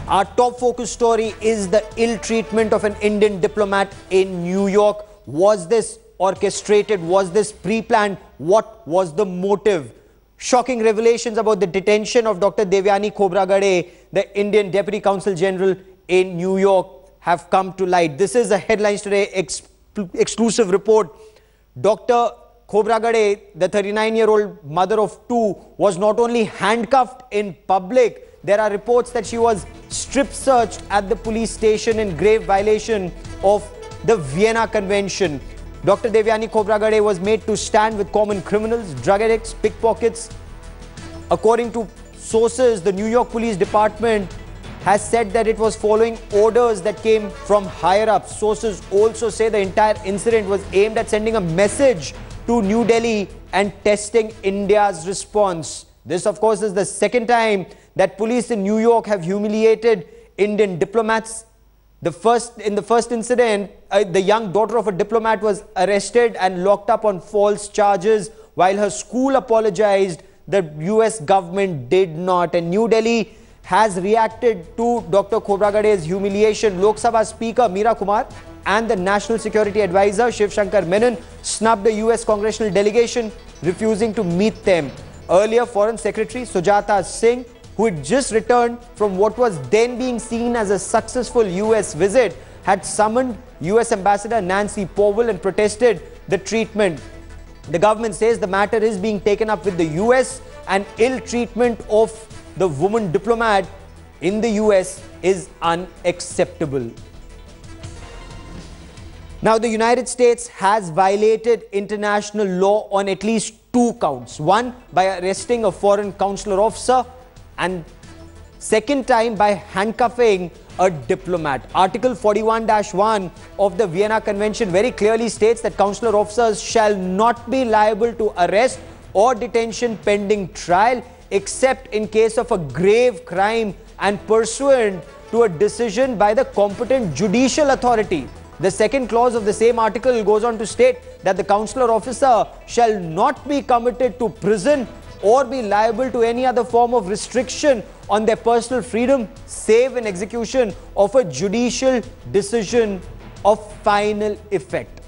Our top focus story is the ill treatment of an Indian diplomat in New York. Was this orchestrated? Was this pre-planned? What was the motive? Shocking revelations about the detention of Dr. Devyani Khobragade, the Indian Deputy Consul General in New York, have come to light. This is a Headlines Today exclusive report. Dr. Khobragade, the 39-year-old mother of two, was not only handcuffed in public, there are reports that she was strip searched at the police station in grave violation of the Vienna Convention. Dr. Devyani Khobragade was made to stand with common criminals, drug addicts, pickpockets. According to sources, the New York Police Department has said that it was following orders that came from higher ups. Sources also say the entire incident was aimed at sending a message to New Delhi and testing India's response. This, of course, is the second time that police in New York have humiliated Indian diplomats. In the first incident, the young daughter of a diplomat was arrested and locked up on false charges. While her school apologized, the US government did not. And New Delhi has reacted to Dr. Khobragade's humiliation. Lok Sabha Speaker Meera Kumar and the National Security Advisor Shiv Shankar Menon snubbed the US congressional delegation, refusing to meet them. Earlier, Foreign Secretary Sujata Singh, who had just returned from what was then being seen as a successful US visit, had summoned US Ambassador Nancy Powell and protested the treatment. The government says the matter is being taken up with the US, and ill treatment of the woman diplomat in the US is unacceptable. Now, the United States has violated international law on at least two counts. One, by arresting a foreign consular officer, and second time by handcuffing a diplomat. Article 41-1 of the Vienna Convention very clearly states that consular officers shall not be liable to arrest or detention pending trial, except in case of a grave crime and pursuant to a decision by the competent judicial authority. The second clause of the same article goes on to state that the consular officer shall not be committed to prison or be liable to any other form of restriction on their personal freedom, save in execution of a judicial decision of final effect.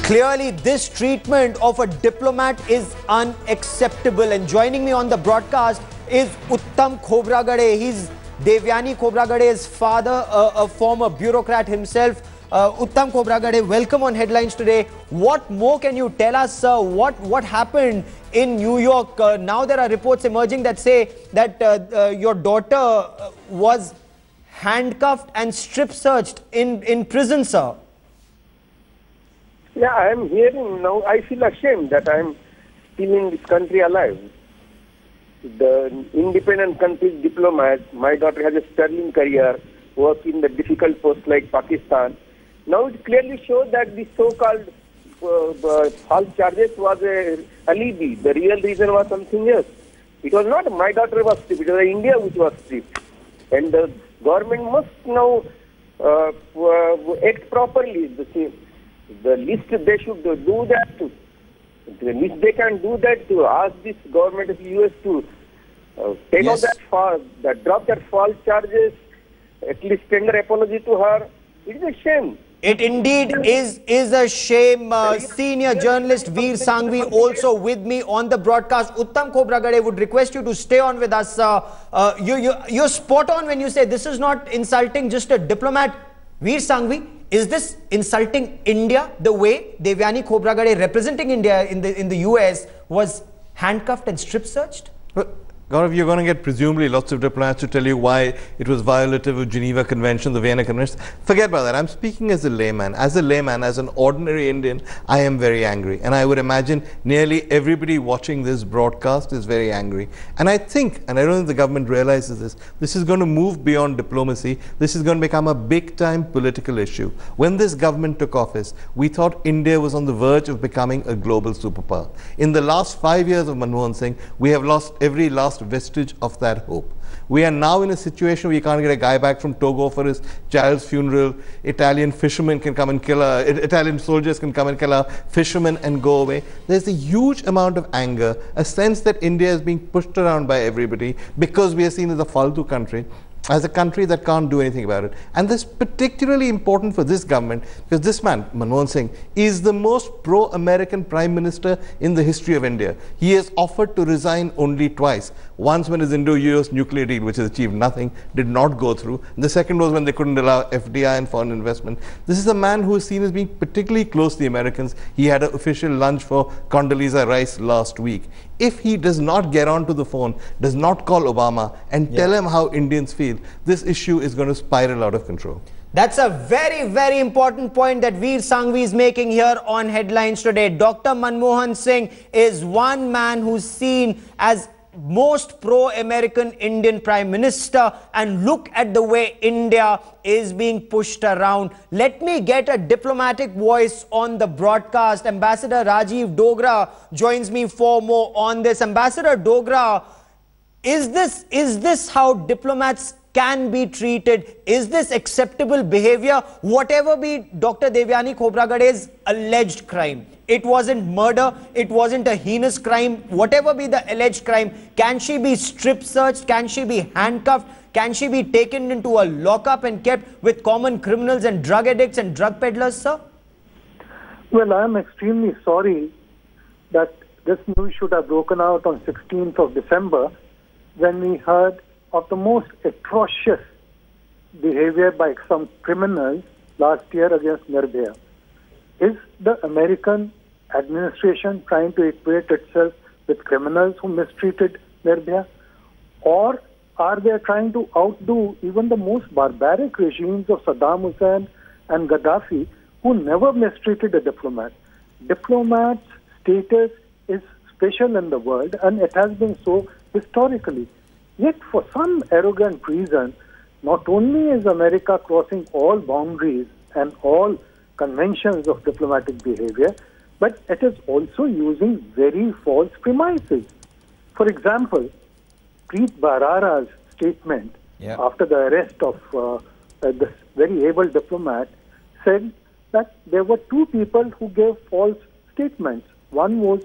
Clearly, this treatment of a diplomat is unacceptable. And joining me on the broadcast is Uttam Khobragade. He's Devyani Khobragade's father, a former bureaucrat himself. Uttam Khobragade, welcome on Headlines Today. What more can you tell us, sir? What happened in New York? Now there are reports emerging that say that your daughter was handcuffed and strip searched in prison, sir. Yeah, I am hearing now. I feel ashamed that I am still in this country alive. The independent country's diplomat, my daughter has a sterling career, worked in the difficult post like Pakistan. Now it clearly shows that the so-called false charges was a alibi. The real reason was something else. It was not my daughter was stripped, it was India which was stripped. And the government must now act properly. The least they should do that. The least they can do that to ask this government of the US to take out that drop that false charges, at least tender apology to her. It is a shame. It indeed is a shame. Senior journalist Veer Sanghvi also with me on the broadcast. Uttam Khobragade, would request you to stay on with us. You're spot on when you say this is not insulting just a diplomat. Veer Sanghvi, is this insulting India the way Devyani Khobragade, representing India in the US, was handcuffed and strip searched? Gaurav, you're going to get presumably lots of diplomats to tell you why it was violative of Geneva Convention, the Vienna Convention. Forget about that. I'm speaking as a layman. As a layman, as an ordinary Indian, I am very angry. And I would imagine nearly everybody watching this broadcast is very angry. And I think, and I don't think the government realizes this is going to move beyond diplomacy. This is going to become a big-time political issue. When this government took office, we thought India was on the verge of becoming a global superpower. In the last 5 years of Manmohan Singh, we have lost every last last vestige of that hope. We are now in a situation where you can't get a guy back from Togo for his child's funeral. Italian fishermen can come and kill Italian soldiers can come and kill our fishermen and go away. There's a huge amount of anger, a sense that India is being pushed around by everybody because we are seen as a faltu country, as a country that can't do anything about it. And this is particularly important for this government because this man, Manmohan Singh, is the most pro-American Prime Minister in the history of India. He has offered to resign only twice. Once when his Indo-US nuclear deal, which has achieved nothing, did not go through. And the second was when they couldn't allow FDI and foreign investment. This is a man who is seen as being particularly close to the Americans. He had an official lunch for Condoleezza Rice last week. If he does not get onto the phone, does not call Obama and tell him how Indians feel, this issue is going to spiral out of control. That's a very, very important point that Veer Sanghvi is making here on Headlines today. Dr. Manmohan Singh is one man who's seen as most pro-American Indian Prime Minister, and look at the way India is being pushed around. Let me get a diplomatic voice on the broadcast. Ambassador Rajiv Dogra joins me for more on this. Ambassador Dogra, is this how diplomats can be treated? Is this acceptable behavior? Whatever be Dr. Devyani Khobragade's alleged crime, it wasn't murder, it wasn't a heinous crime, whatever be the alleged crime, can she be strip searched? Can she be handcuffed? Can she be taken into a lockup and kept with common criminals and drug addicts and drug peddlers, sir? Well, I am extremely sorry that this news should have broken out on 16th of December when we heard of the most atrocious behavior by some criminals last year against Nirbhaya. Is the American administration trying to equate itself with criminals who mistreated Nirbhaya? Or are they trying to outdo even the most barbaric regimes of Saddam Hussein and Gaddafi, who never mistreated a diplomat? Diplomat's status is special in the world, and it has been so historically. Yet for some arrogant reason, not only is America crossing all boundaries and all conventions of diplomatic behavior, but it is also using very false premises. For example, Preet Bharara's statement after the arrest of this very able diplomat said that there were two people who gave false statements. One was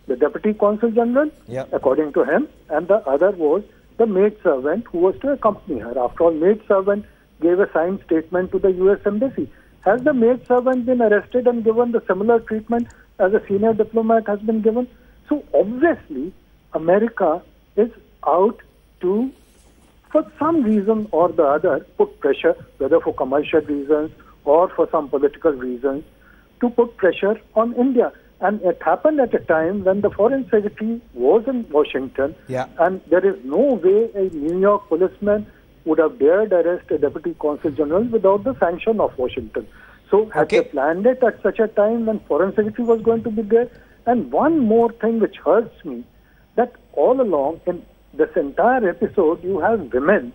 the Deputy Consul General, according to him, and the other was the maidservant who was to accompany her. After all, maidservant gave a signed statement to the US Embassy. Has the maidservant been arrested and given the similar treatment as a senior diplomat has been given? So obviously, America is out to, for some reason or the other, put pressure, whether for commercial reasons or for some political reasons, to put pressure on India. And it happened at a time when the Foreign Secretary was in Washington, and there is no way a New York policeman would have dared arrest a Deputy Consul General without the sanction of Washington. So had they planned it at such a time when Foreign Secretary was going to be there? And one more thing which hurts me, that all along in this entire episode, you have women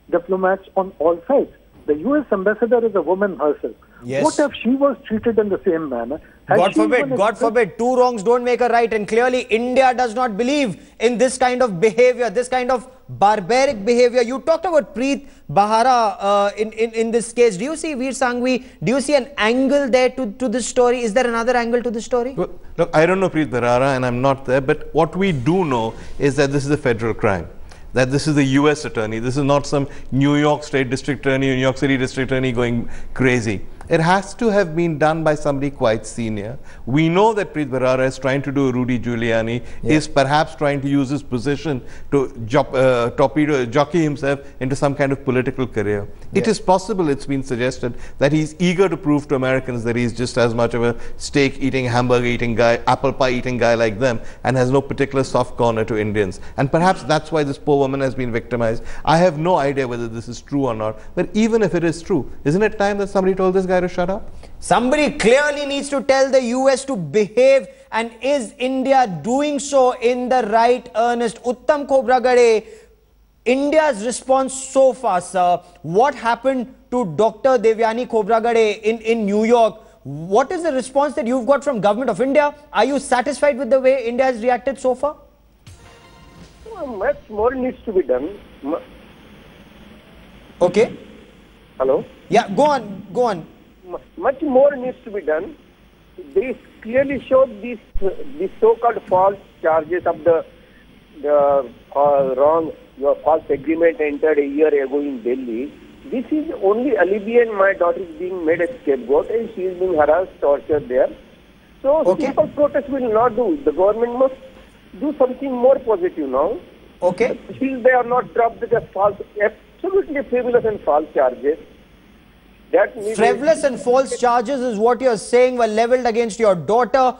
diplomats on all sides. The US ambassador is a woman herself. What if she was treated in the same manner? God forbid, two wrongs don't make a right. And clearly, India does not believe in this kind of behavior, this kind of barbaric behavior. You talked about Preet Bharara in this case. Do you see, Veer Sanghvi, do you see an angle there to this story? Is there another angle to the story? Well, look, I don't know Preet Bharara and I'm not there, but what we do know is that this is a federal crime. That this is the US attorney. This is not some New York State District Attorney, New York City District Attorney going crazy. It has to have been done by somebody quite senior. We know that Preet Bharara is trying to do Rudy Giuliani, is perhaps trying to use his position to jockey himself into some kind of political career. It is possible, it's been suggested, that he's eager to prove to Americans that he's just as much of a steak-eating, hamburger-eating guy, apple pie-eating guy like them, and has no particular soft corner to Indians. And perhaps that's why this poor woman has been victimized. I have no idea whether this is true or not, but even if it is true, isn't it time that somebody told this guy to shut up? Somebody clearly needs to tell the US to behave, and is India doing so in the right earnest? Uttam Khobragade, India's response so far, sir. What happened to Dr. Devyani Khobragade in New York? What is the response that you've got from Government of India? Are you satisfied with the way India has reacted so far? much more needs to be done. Okay. Hello? Yeah, go on. Much more needs to be done. They clearly showed these so-called false charges of the false agreement entered a year ago in Delhi. This is only alibi, and my daughter is being made a scapegoat and she is being harassed, tortured there. So simple protest will not do. The government must do something more positive now. Okay. Still they are not dropped with the false, absolutely frivolous and false charges. Frivolous and false charges is what you're saying were leveled against your daughter.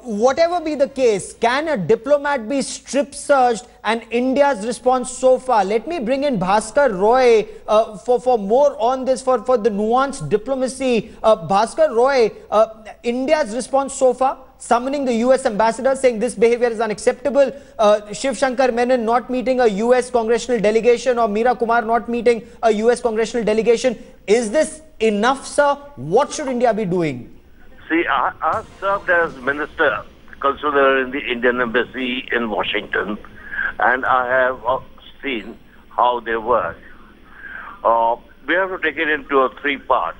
Whatever be the case, can a diplomat be strip searched, and India's response so far? Let me bring in Bhaskar Roy for more on this, for the nuanced diplomacy. Bhaskar Roy, India's response so far? Summoning the US ambassador, saying this behavior is unacceptable. Shiv Shankar Menon not meeting a US congressional delegation, or Meera Kumar not meeting a US congressional delegation. Is this enough, sir? What should India be doing? See, I served as Minister, Consular in the Indian Embassy in Washington, and I have seen how they work. We have to take it into three parts.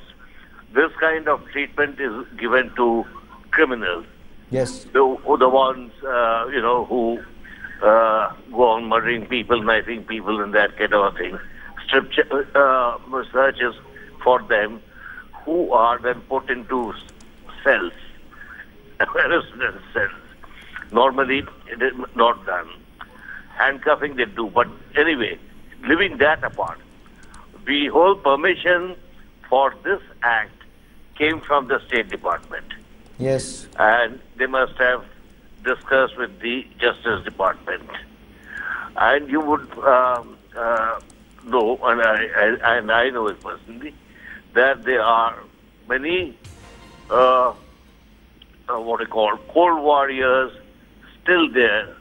This kind of treatment is given to criminals. Yes. The ones, who go on murdering people, knifing people, and that kind of thing. Strip searches for them, who are then put into cells, arrested cells. Normally, it is not done. Handcuffing they do. But anyway, leaving that apart, the whole permission for this act came from the State Department. Yes. And they must have discussed with the Justice Department. And you would know, and I know it personally, that there are many cold warriors still there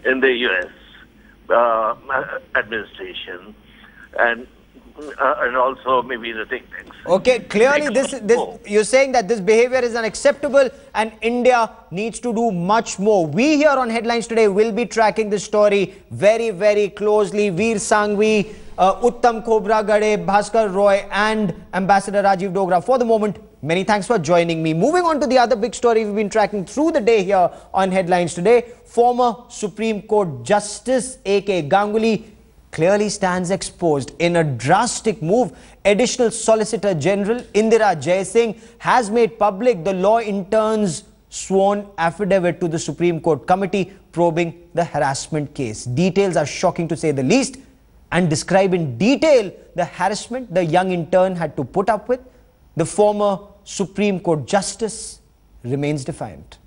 in the US administration, and also maybe the think tanks. Okay, clearly this you're saying that this behavior is unacceptable and India needs to do much more. We here on Headlines Today will be tracking this story very, very closely. Veer Sanghvi, Uttam Khobragade, Bhaskar Roy and Ambassador Rajiv Dogra. For the moment, many thanks for joining me. Moving on to the other big story we've been tracking through the day here on Headlines Today. Former Supreme Court Justice A.K. Ganguly clearly stands exposed in a drastic move. Additional Solicitor General Indira Jaising has made public the law intern's sworn affidavit to the Supreme Court committee probing the harassment case. Details are shocking to say the least, and describe in detail the harassment the young intern had to put up with. The former Supreme Court Justice remains defiant.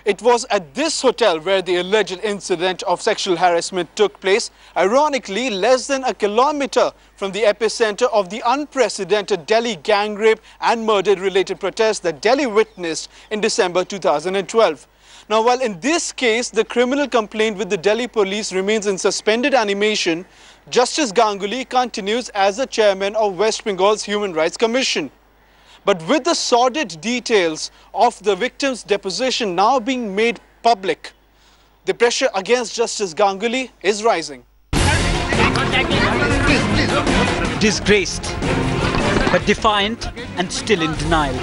It was at this hotel where the alleged incident of sexual harassment took place, ironically less than a kilometer from the epicenter of the unprecedented Delhi gang rape and murder-related protests that Delhi witnessed in December 2012. Now, while in this case the criminal complaint with the Delhi police remains in suspended animation, Justice Ganguly continues as the chairman of West Bengal's Human Rights Commission. But with the sordid details of the victim's deposition now being made public, the pressure against Justice Ganguly is rising. Disgraced, but defiant and still in denial.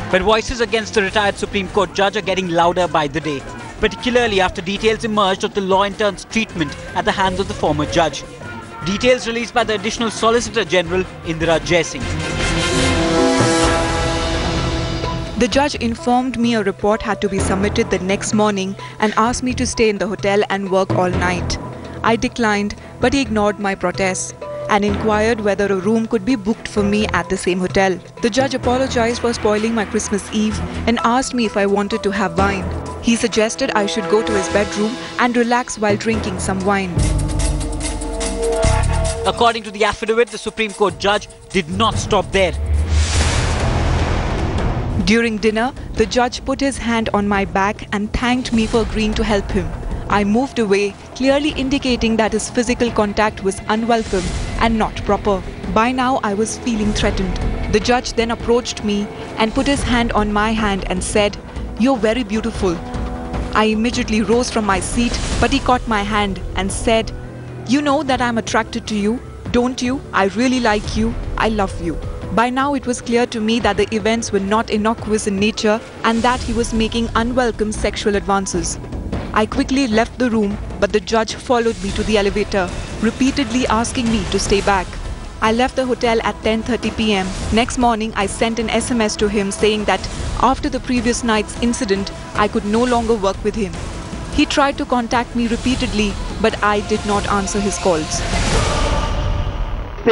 But voices against the retired Supreme Court judge are getting louder by the day, particularly after details emerged of the law intern's treatment at the hands of the former judge. Details released by the Additional Solicitor General Indira Jaising. The judge informed me a report had to be submitted the next morning and asked me to stay in the hotel and work all night. I declined, but he ignored my protests and inquired whether a room could be booked for me at the same hotel. The judge apologized for spoiling my Christmas Eve and asked me if I wanted to have wine. He suggested I should go to his bedroom and relax while drinking some wine. According to the affidavit, the Supreme Court judge did not stop there. During dinner, the judge put his hand on my back and thanked me for agreeing to help him. I moved away, clearly indicating that his physical contact was unwelcome and not proper. By now, I was feeling threatened. The judge then approached me and put his hand on my hand and said, "You're very beautiful." I immediately rose from my seat, but he caught my hand and said, "You know that I'm attracted to you, don't you? I really like you. I love you." By now it was clear to me that the events were not innocuous in nature and that he was making unwelcome sexual advances. I quickly left the room, but the judge followed me to the elevator, repeatedly asking me to stay back. I left the hotel at 10:30 p.m. Next morning, I sent an SMS to him saying that after the previous night's incident, I could no longer work with him. He tried to contact me repeatedly, but I did not answer his calls.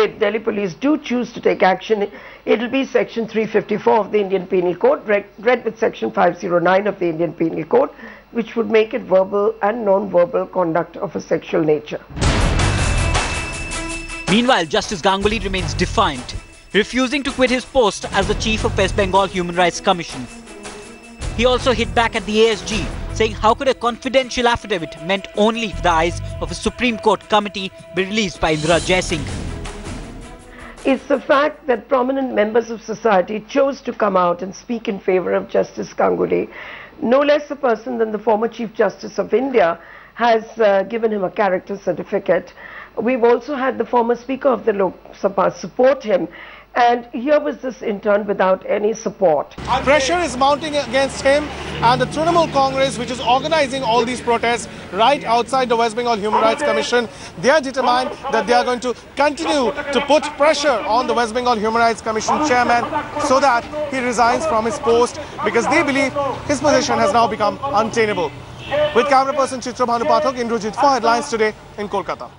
If Delhi police do choose to take action, it will be Section 354 of the Indian Penal Code, read with Section 509 of the Indian Penal Code, which would make it verbal and non-verbal conduct of a sexual nature. Meanwhile, Justice Ganguly remains defiant, refusing to quit his post as the chief of West Bengal Human Rights Commission. He also hit back at the ASG, saying how could a confidential affidavit meant only for the eyes of a Supreme Court committee be released by Indira Jaisingh. It's the fact that prominent members of society chose to come out and speak in favor of Justice Ganguly. No less a person than the former Chief Justice of India has given him a character certificate. We've also had the former Speaker of the Lok Sabha support him, and here was this intern without any support. Pressure is mounting against him and the Trinamool Congress, which is organizing all these protests right outside the West Bengal Human Rights Commission. They are determined that they are going to continue to put pressure on the West Bengal Human Rights Commission chairman so that he resigns from his post, because they believe his position has now become untenable. With camera person Chitra Bhanu Pathak, Indrajit for Headlines Today in Kolkata.